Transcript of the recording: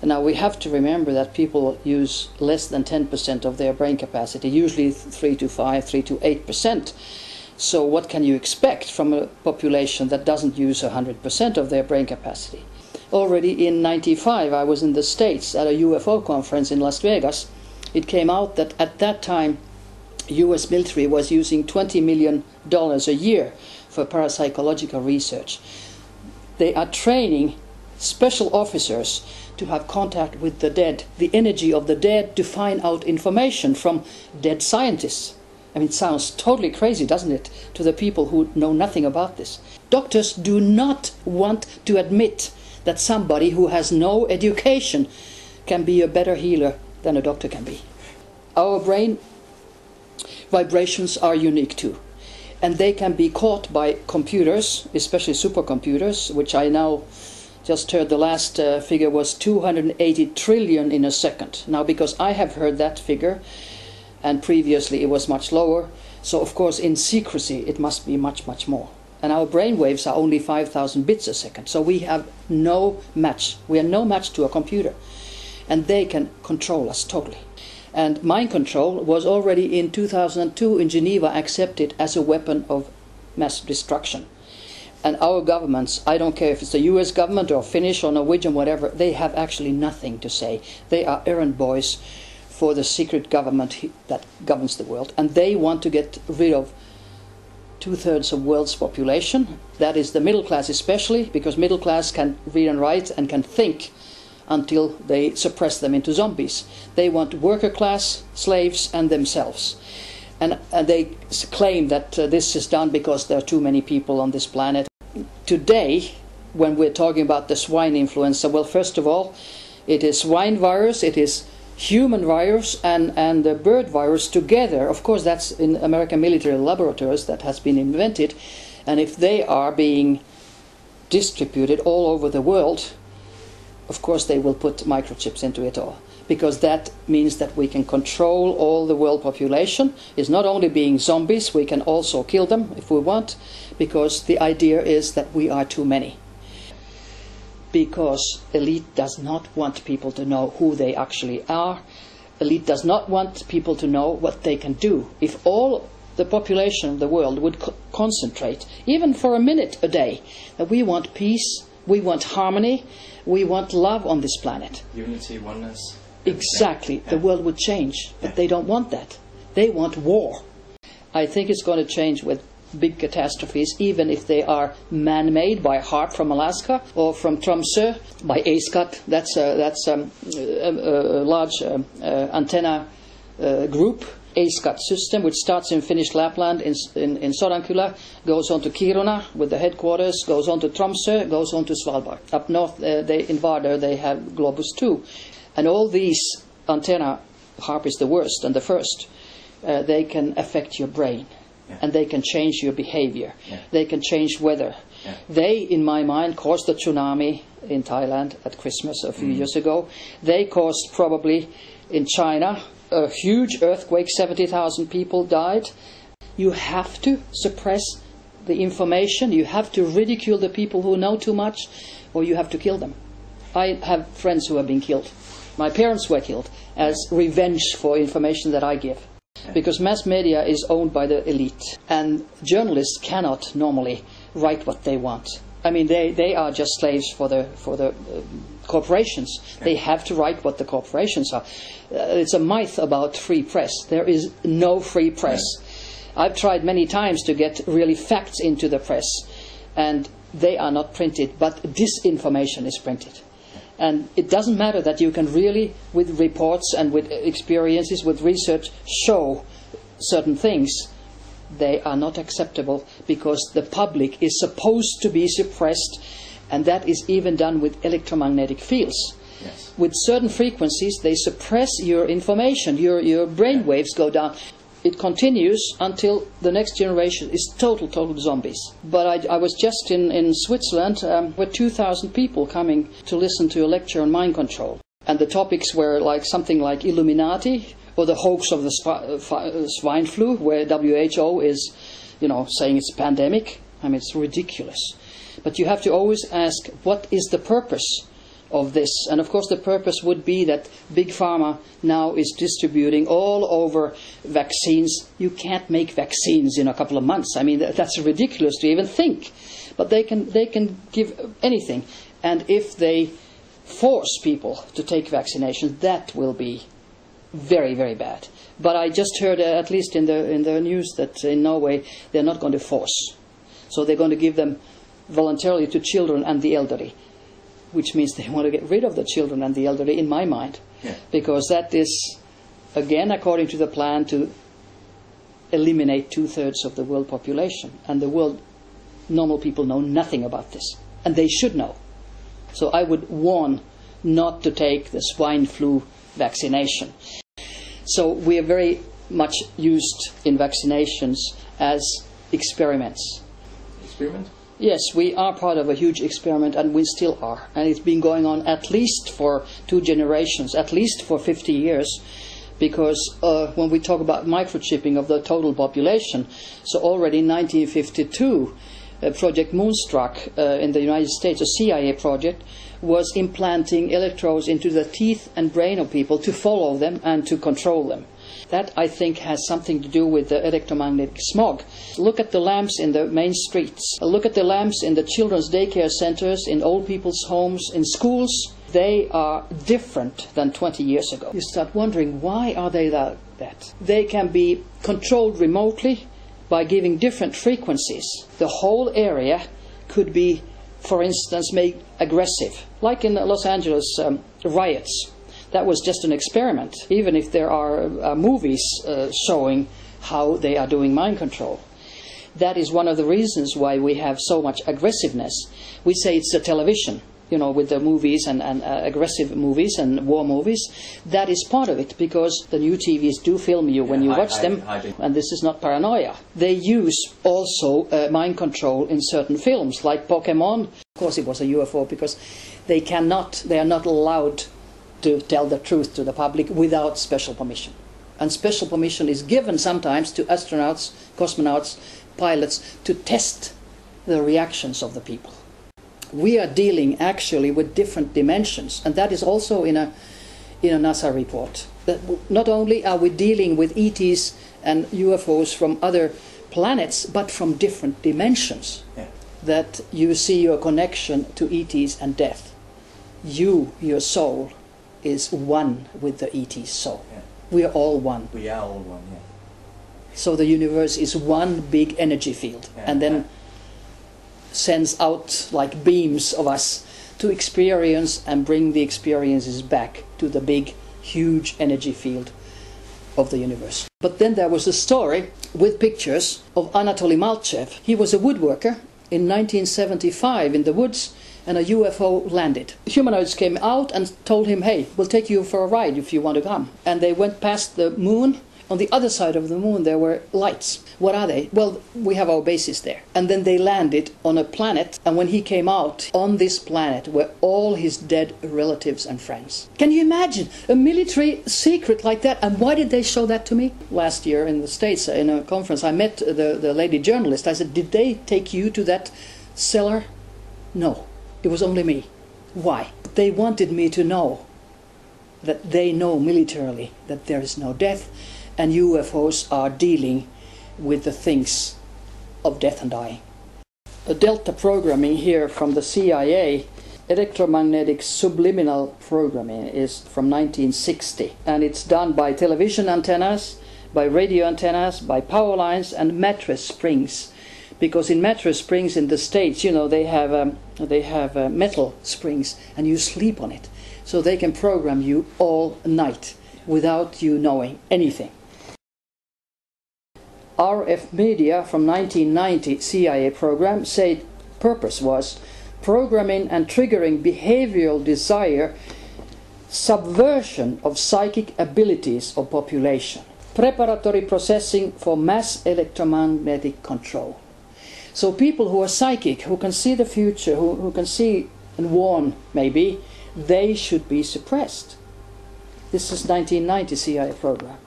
Now we have to remember that people use less than 10% of their brain capacity, usually 3 to 5, 3 to 8%. So what can you expect from a population that doesn't use 100% of their brain capacity? Already in '95 I was in the States at a UFO conference in Las Vegas. It came out that at that time US military was using $20 million a year for parapsychological research. They are training special officers to have contact with the dead, the energy of the dead, to find out information from dead scientists. I mean, it sounds totally crazy, doesn't it, to the people who know nothing about this. Doctors do not want to admit that somebody who has no education can be a better healer than a doctor can be. Our brain vibrations are unique too, and they can be caught by computers, especially supercomputers, which I now just heard the last figure was 280 trillion in a second. Now, because I have heard that figure, and previously it was much lower, so of course in secrecy it must be much, much more. And our brain waves are only 5,000 bits a second, so we have no match. We are no match to a computer, and they can control us totally. And mind control was already in 2002 in Geneva accepted as a weapon of mass destruction. And our governments, I don't care if it's the US government or Finnish or Norwegian, whatever, they have actually nothing to say. They are errand boys for the secret government that governs the world. And they want to get rid of 2/3 of the world's population. That is the middle class especially, because middle class can read and write and can think until they suppress them into zombies. They want worker class, slaves, and themselves. And they claim that this is done because there are too many people on this planet. Today, when we're talking about the swine influenza, well, first of all, it is swine virus, it is human virus, and the bird virus together. Of course, that's in American military laboratories that has been invented. And if they are being distributed all over the world, of course they will put microchips into it all, because that means that we can control all the world population. It's not only being zombies, we can also kill them if we want, because the idea is that we are too many. Because elite does not want people to know who they actually are. Elite does not want people to know what they can do. If all the population of the world would concentrate, even for a minute a day, that we want peace, we want harmony, we want love on this planet. Unity, oneness. Exactly. Yeah. The world would change, but they don't want that. They want war. I think it's going to change with big catastrophes, even if they are man-made by HARP from Alaska or from Tromsø by ASCAT. That's a large antenna group. ASCAT system, which starts in Finnish Lapland in Sodankylä, goes on to Kiruna with the headquarters, goes on to Tromsø, goes on to Svalbard. Up north, in Vardar, they have Globus 2. And all these antenna, HARP is the worst and the first, they can affect your brain. Yeah. And they can change your behavior. Yeah. They can change weather. Yeah. They, in my mind, caused the tsunami in Thailand at Christmas a few years ago. They caused probably in China a huge earthquake, 70,000 people died. You have to suppress the information. You have to ridicule the people who know too much, or you have to kill them. I have friends who have been killed. My parents were killed as revenge for information that I give. Because mass media is owned by the elite, and journalists cannot normally write what they want. I mean, they are just slaves for the corporations. They have to write what the corporations are. It's a myth about free press. There is no free press. I've tried many times to get really facts into the press, and they are not printed, but disinformation is printed. And it doesn't matter that you can really, with reports and with experiences, with research, show certain things. They are not acceptable because the public is supposed to be suppressed, and that is even done with electromagnetic fields. Yes. With certain frequencies, they suppress your information. Your brain waves go down. It continues until the next generation is total zombies. But I was just in Switzerland with 2,000 people coming to listen to a lecture on mind control. And the topics were like something like Illuminati, or the hoax of the swine flu, where WHO is, saying it's a pandemic. I mean, it's ridiculous. But you have to always ask, what is the purpose of this. And of course the purpose would be that Big Pharma now is distributing all over vaccines. You can't make vaccines in a couple of months. I mean, that's ridiculous to even think. But they can give anything. And if they force people to take vaccinations, that will be very, very bad. But I just heard, at least in the news, that in Norway they're not going to force. So they're going to give them voluntarily to children and the elderly, which means they want to get rid of the children and the elderly, in my mind. Yeah. Because that is, again, according to the plan, to eliminate 2/3 of the world population. And the world, normal people know nothing about this. And they should know. So I would warn not to take the swine flu vaccination. So we are very much used in vaccinations as experiments. Experiment? Yes, we are part of a huge experiment, and we still are. And it's been going on at least for 2 generations, at least for 50 years. Because when we talk about microchipping of the total population, so already in 1952, Project Moonstruck in the United States, a CIA project, was implanting electrodes into the teeth and brain of people to follow them and to control them. That, I think, has something to do with the electromagnetic smog. Look at the lamps in the main streets. Look at the lamps in the children's daycare centers, in old people's homes, in schools. They are different than 20 years ago. You start wondering, why are they like that? They can be controlled remotely by giving different frequencies. The whole area could be, for instance, made aggressive, like in the Los Angeles riots. That was just an experiment, even if there are movies showing how they are doing mind control. That is one of the reasons why we have so much aggressiveness. We say it's the television, you know, with the movies and aggressive movies and war movies. That is part of it, because the new TVs do film you when you watch them, and this is not paranoia. They use also mind control in certain films, like Pokemon. Of course it was a UFO, because they are not allowed to tell the truth to the public without special permission. And special permission is given sometimes to astronauts, cosmonauts, pilots, to test the reactions of the people. We are dealing actually with different dimensions, and that is also in a NASA report. That not only are we dealing with ETs and UFOs from other planets, but from different dimensions. Yeah. That you see your connection to ETs and death. Your soul, is one with the ET soul. Yeah. We are all one. We are all one, yeah. So the universe is one big energy field, yeah, and then sends out like beams of us to experience and bring the experiences back to the big, huge energy field of the universe. But then there was a story with pictures of Anatoly Malchev. He was a woodworker in 1975 in the woods, and a UFO landed. Humanoids came out and told him, hey, we'll take you for a ride if you want to come. And they went past the moon. On the other side of the moon there were lights. What are they? Well, we have our bases there. And then they landed on a planet, and when he came out, on this planet were all his dead relatives and friends. Can you imagine a military secret like that? And why did they show that to me? Last year in the States, in a conference, I met the lady journalist. I said, did they take you to that cellar? No. It was only me. Why? They wanted me to know that they know militarily that there is no death, and UFOs are dealing with the things of death and dying. A delta programming here from the CIA, electromagnetic subliminal programming, is from 1960, and it's done by television antennas, by radio antennas, by power lines and mattress springs. Because in mattress springs in the States, you know, they have metal springs, and you sleep on it. So they can program you all night without you knowing anything. RF Media from 1990 CIA program said purpose was programming and triggering behavioral desire, subversion of psychic abilities of population, preparatory processing for mass electromagnetic control. So people who are psychic, who can see the future, who can see and warn, maybe, they should be suppressed. This is 1990 CIA program.